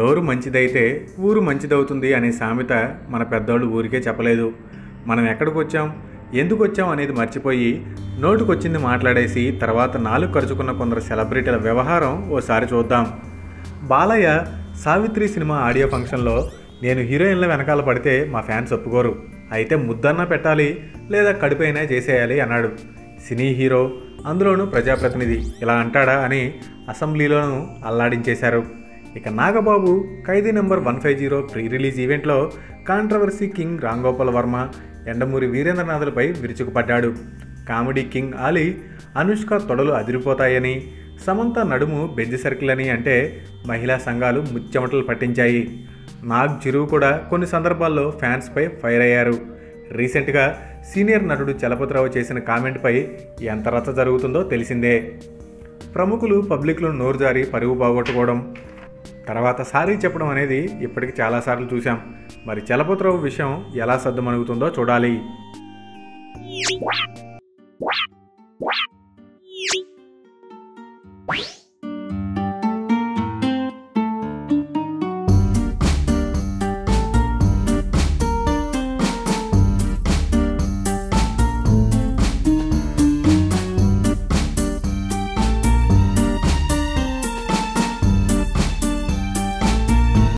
నోరు మంచిదైతే ఊరు మంచిదవుతుంది అనే సామెత మన పెద్దోళ్ళు ఊరికే చెప్పలేదు. మనం ఎక్కడికి వచ్చాం, ఎందుకు వచ్చాం అనేది మర్చిపోయి నోటుకొచ్చింది మాట్లాడేసి తర్వాత నాలుగు ఖర్చుకున్న కొందరు సెలబ్రిటీల వ్యవహారం ఓసారి చూద్దాం. బాలయ్య సావిత్రి సినిమా ఆడియో ఫంక్షన్లో నేను హీరోయిన్ల వెనకాల పడితే మా ఫ్యాన్స్ ఒప్పుకోరు, అయితే ముద్దన్నా పెట్టాలి లేదా కడిపైనా చేసేయాలి అన్నాడు. సినీ హీరో, అందులోనూ ప్రజాప్రతినిధి ఇలా అంటాడా అని అసెంబ్లీలోనూ అల్లాడించేశారు. ఇక Nagababu Khaidi number 150 pre release ఈవెంట్లో కాంట్రవర్సీ కింగ్ రాంగోపాల్ వర్మ, ఎండమూరి వీరేంద్రనాథ్లపై విరుచుకుపడ్డాడు. కామెడీ కింగ్ ఆలీ అనుష్క తొడలు అదిరిపోతాయని, సమంత నడుము బెంజ్ సర్కిల్ అని అంటే మహిళా సంఘాలు ముచ్చెమటలు పట్టించాయి. నాగ్ చిరు కూడా కొన్ని సందర్భాల్లో ఫ్యాన్స్పై ఫైర్ అయ్యారు. రీసెంట్గా సీనియర్ నటుడు చలపతిరావు చేసిన కామెంట్పై ఎంత రచ్చ జరుగుతుందో తెలిసిందే. ప్రముఖులు పబ్లిక్లో నోరు జారి పరువు పోగొట్టుకోవడం, తర్వాత సారీ చెప్పడం అనేది ఇప్పటికి చాలాసార్లు చూసాం. మరి చలపతిరావు విషయం ఎలా సద్దుమణుగుతుందో చూడాలి.